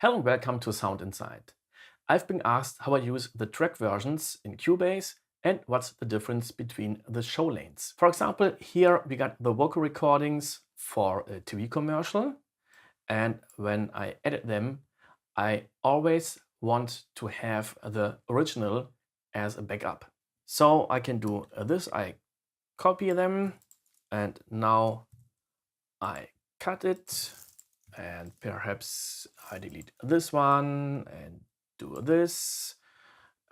Hello and welcome to Sound Inside. I've been asked how I use the track versions in Cubase and what's the difference between the show lanes. For example, here we got the vocal recordings for a TV commercial, and when I edit them, I always want to have the original as a backup. So I can do this, I copy them, and now I cut it. And perhaps I delete this one and do this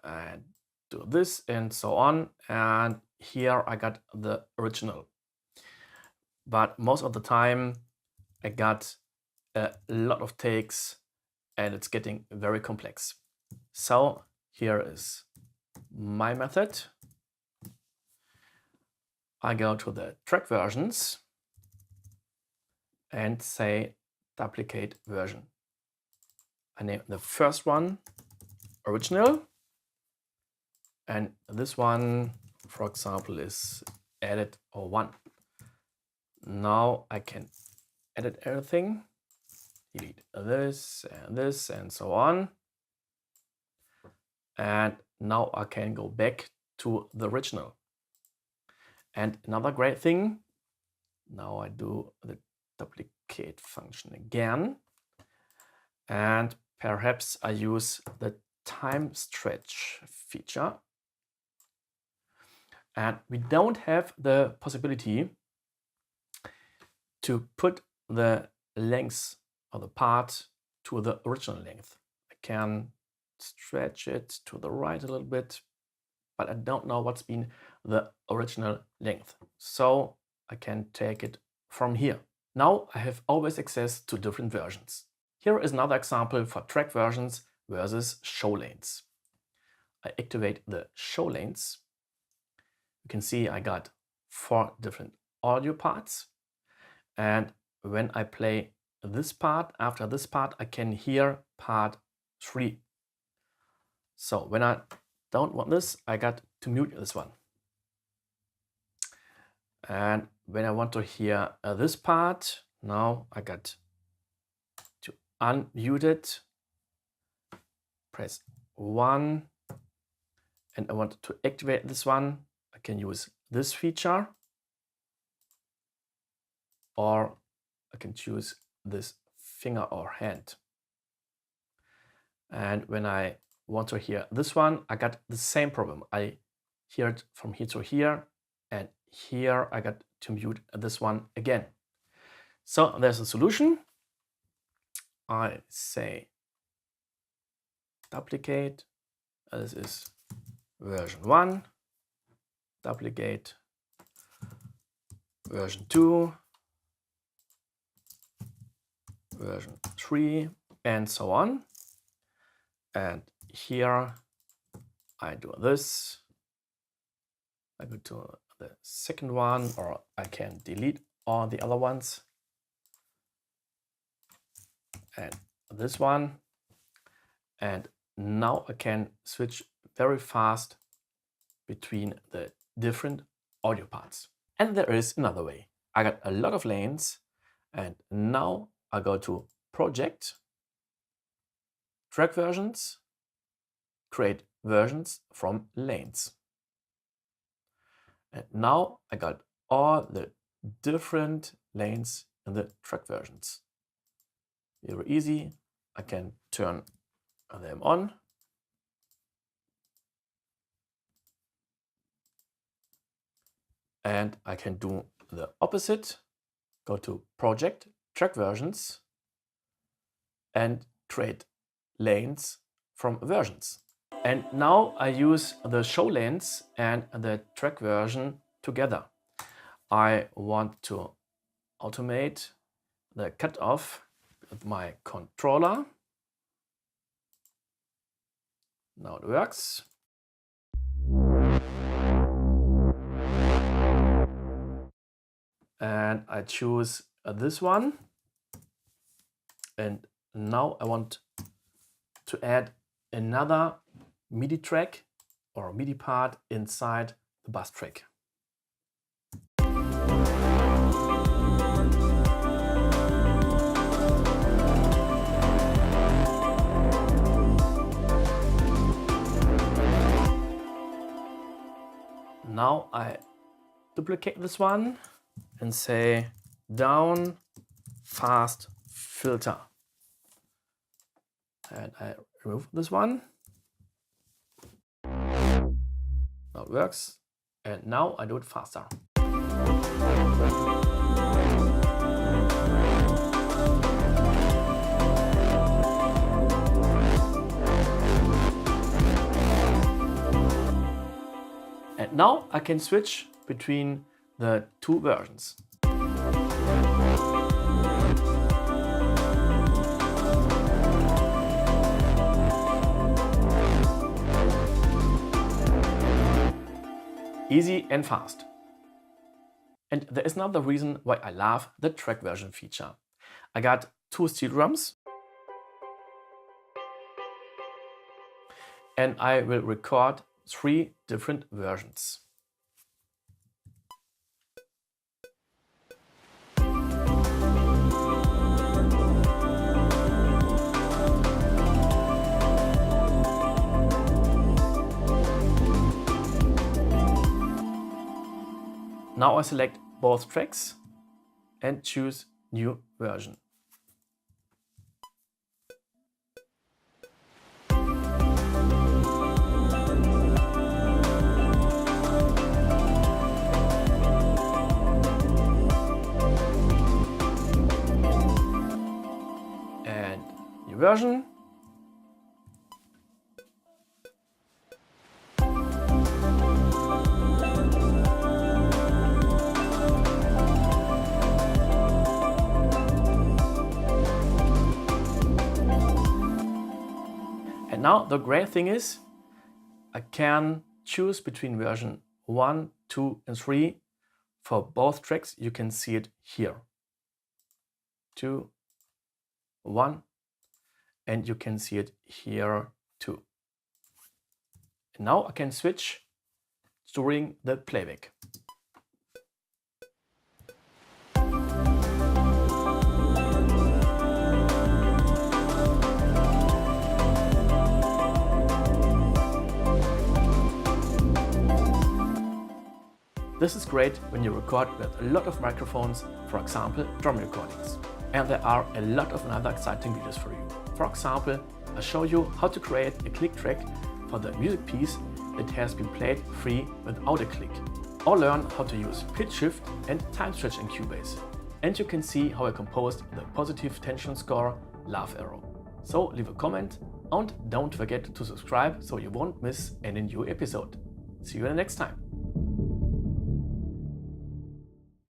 and do this and so on. And here I got the original. But most of the time I got a lot of takes and it's getting very complex. So here is my method. I go to the track versions and say duplicate version. I name the first one original, and this one, for example, is edit 01. Now I can edit everything, delete this and so on. And now I can go back to the original. And another great thing, now I do the duplicate function again, and perhaps I use the time stretch feature, and we don't have the possibility to put the length of the part to the original length. I can stretch it to the right a little bit, but I don't know what's been the original length, so I can take it from here. Now I have always access to different versions. Here is another example for track versions versus show lanes. I activate the show lanes. You can see I got 4 different audio parts. And when I play this part, after this part, I can hear part 3. So when I don't want this, I got to mute this one. And when I want to hear this part, now I got to unmute it, press 1, and I want to activate this one. I can use this feature, or I can choose this finger or hand. And when I want to hear this one, I got the same problem. I hear it from here to here, and here I got to mute this one again. So there's a solution. I say duplicate. This is version 1. Duplicate version 2, version 3, and so on. And here I do this. I go to the second one, or I can delete all the other ones. And this one. And now I can switch very fast between the different audio parts. And there is another way. I got a lot of lanes, and now I go to Project, Track Versions, create versions from lanes. And now I got all the different lanes in the track versions. Very easy. I can turn them on. And I can do the opposite. Go to Project, Track Versions, and create lanes from versions. And now I use the show lanes and the track version together. I want to automate the cutoff with my controller. Now it works. And I choose this one. And now I want to add another MIDI track or MIDI part inside the bass track. now I duplicate this one and say down fast filter. And I remove this one. Now it works. And now I do it faster. And now I can switch between the two versions. Easy and fast. And there is another reason why I love the track version feature. I got two steel drums and I will record 3 different versions. Now I select both tracks and choose new version. And new version. And now the great thing is I can choose between version 1, 2 and 3 for both tracks. You can see it here. 2, 1, and you can see it here too. And now I can switch during the playback. This is great when you record with a lot of microphones, for example, drum recordings. And there are a lot of other exciting videos for you. For example, I show you how to create a click track for the music piece that has been played free without a click. Or learn how to use pitch shift and time stretch in Cubase. And you can see how I composed the positive tension score Love Arrow. So leave a comment and don't forget to subscribe so you won't miss any new episode. See you next time.